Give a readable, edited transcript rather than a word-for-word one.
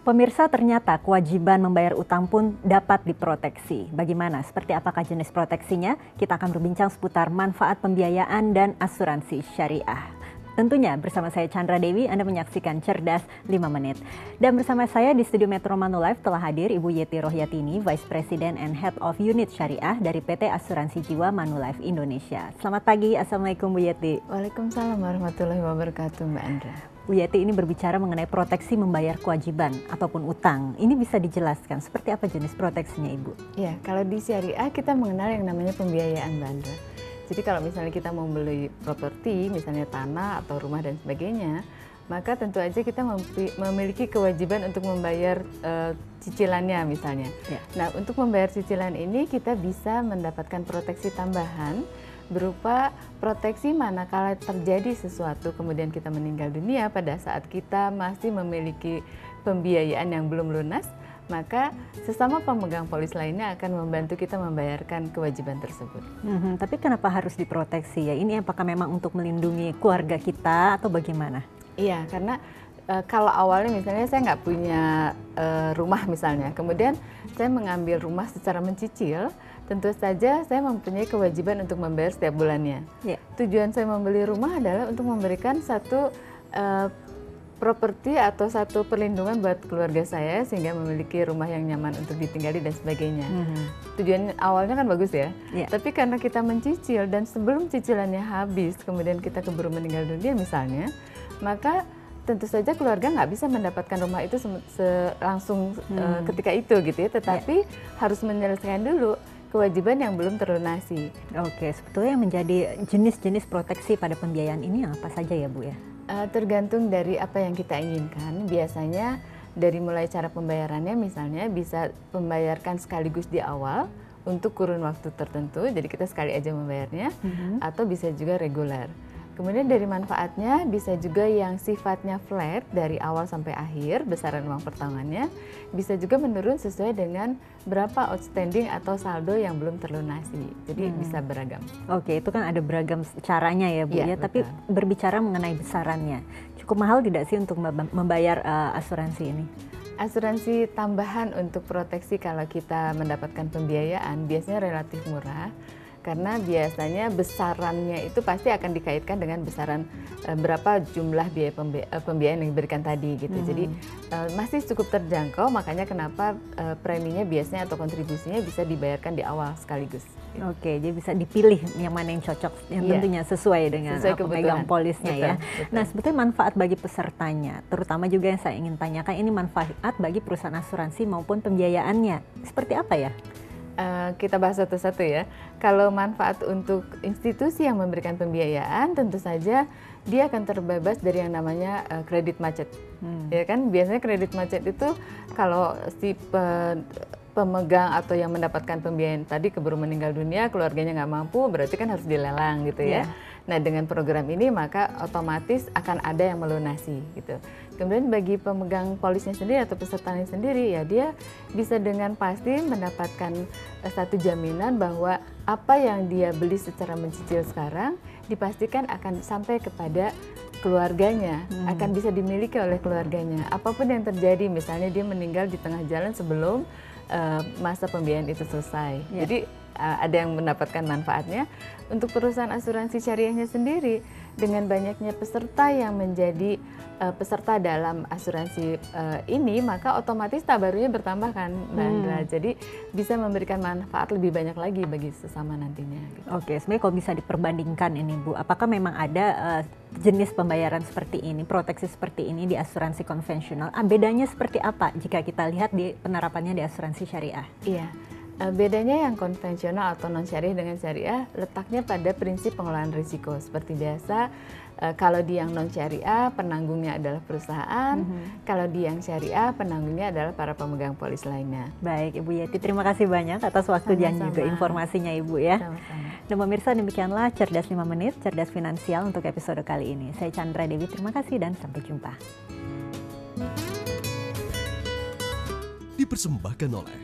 Pemirsa, ternyata kewajiban membayar utang pun dapat diproteksi. Bagaimana? Seperti apakah jenis proteksinya? Kita akan berbincang seputar manfaat pembiayaan dan asuransi syariah. Tentunya bersama saya Chandra Dewi, Anda menyaksikan Cerdas 5 Menit. Dan bersama saya di studio Metro Manulife telah hadir Ibu Yeti Rohyatini, Vice President and Head of Unit Syariah dari PT Asuransi Jiwa Manulife Indonesia. Selamat pagi, Assalamualaikum Bu Yeti. Waalaikumsalam warahmatullahi wabarakatuh, Mbak Andra. Bu Yeti ini berbicara mengenai proteksi membayar kewajiban ataupun utang. Ini bisa dijelaskan seperti apa jenis proteksinya, Ibu? Ya, kalau di syariah kita mengenal yang namanya pembiayaan, Mbak Andra. Jadi kalau misalnya kita mau beli properti, misalnya tanah atau rumah dan sebagainya, maka tentu aja kita memiliki kewajiban untuk membayar cicilannya misalnya. Ya. Nah, untuk membayar cicilan ini kita bisa mendapatkan proteksi tambahan berupa proteksi manakala terjadi sesuatu kemudian kita meninggal dunia pada saat kita masih memiliki pembiayaan yang belum lunas, maka sesama pemegang polis lainnya akan membantu kita membayarkan kewajiban tersebut. Tapi kenapa harus diproteksi ya? Ini apakah memang untuk melindungi keluarga kita atau bagaimana? Iya, karena kalau awalnya misalnya saya nggak punya rumah misalnya, kemudian saya mengambil rumah secara mencicil, tentu saja saya mempunyai kewajiban untuk membayar setiap bulannya. Yeah. Tujuan saya membeli rumah adalah untuk memberikan satu properti atau satu perlindungan buat keluarga saya sehingga memiliki rumah yang nyaman untuk ditinggali dan sebagainya. Tujuan awalnya kan bagus ya, tapi karena kita mencicil dan sebelum cicilannya habis kemudian kita keburu meninggal dunia misalnya, maka tentu saja keluarga nggak bisa mendapatkan rumah itu langsung ketika itu gitu ya, tetapi harus menyelesaikan dulu kewajiban yang belum terlunasi. Oke, sebetulnya yang menjadi jenis-jenis proteksi pada pembiayaan ini apa saja ya Bu ya? Tergantung dari apa yang kita inginkan. Biasanya dari mulai cara pembayarannya misalnya bisa membayarkan sekaligus di awal untuk kurun waktu tertentu, jadi kita sekali aja membayarnya, atau bisa juga reguler. Kemudian dari manfaatnya bisa juga yang sifatnya flat dari awal sampai akhir, besaran uang pertamanya, bisa juga menurun sesuai dengan berapa outstanding atau saldo yang belum terlunasi. Jadi bisa beragam. Oke, itu kan ada beragam caranya ya Bu ya, tapi berbicara mengenai besarannya, cukup mahal tidak sih untuk membayar asuransi ini? Asuransi tambahan untuk proteksi kalau kita mendapatkan pembiayaan biasanya relatif murah. Karena biasanya besarannya itu pasti akan dikaitkan dengan besaran berapa jumlah biaya pembiayaan yang diberikan tadi gitu. Jadi masih cukup terjangkau, makanya kenapa preminya biasanya atau kontribusinya bisa dibayarkan di awal sekaligus. Gitu. Oke, jadi bisa dipilih yang mana yang cocok, yang tentunya sesuai dengan pemegang polisnya ya. Betul. Nah, sebetulnya manfaat bagi pesertanya, terutama juga yang saya ingin tanyakan, ini manfaat bagi perusahaan asuransi maupun pembiayaannya. Seperti apa ya? Kita bahas satu-satu ya. Kalau manfaat untuk institusi yang memberikan pembiayaan, tentu saja dia akan terbebas dari yang namanya kredit macet. Ya kan, biasanya kredit macet itu kalau si pemegang atau yang mendapatkan pembiayaan tadi keburu meninggal dunia, keluarganya nggak mampu, berarti kan harus dilelang gitu ya. Nah, dengan program ini maka otomatis akan ada yang melunasi gitu. Kemudian bagi pemegang polisnya sendiri atau pesertanya sendiri ya, dia bisa dengan pasti mendapatkan satu jaminan bahwa apa yang dia beli secara mencicil sekarang dipastikan akan sampai kepada keluarganya, akan bisa dimiliki oleh keluarganya. Apapun yang terjadi, misalnya dia meninggal di tengah jalan sebelum masa pembiayaan itu selesai. Jadi ada yang mendapatkan manfaatnya. Untuk perusahaan asuransi syariahnya sendiri, dengan banyaknya peserta yang menjadi peserta dalam asuransi ini, maka otomatis tabarunya bertambah kan, Mbak Andra. Jadi bisa memberikan manfaat lebih banyak lagi bagi sesama nantinya. Gitu. Oke, sebenarnya kalau bisa diperbandingkan ini Bu, apakah memang ada jenis pembayaran seperti ini, proteksi seperti ini di asuransi konvensional? Bedanya seperti apa jika kita lihat di penerapannya di asuransi syariah? Iya. Bedanya yang konvensional atau non-syariah dengan syariah letaknya pada prinsip pengelolaan risiko. Seperti biasa, kalau di yang non-syariah penanggungnya adalah perusahaan, kalau di yang syariah penanggungnya adalah para pemegang polis lainnya. Baik, Ibu Yeti, terima kasih banyak atas waktu dan juga informasinya Ibu ya. Sama-sama. Dan pemirsa, demikianlah Cerdas 5 Menit, Cerdas Finansial untuk episode kali ini. Saya Chandra Dewi, terima kasih dan sampai jumpa. Dipersembahkan oleh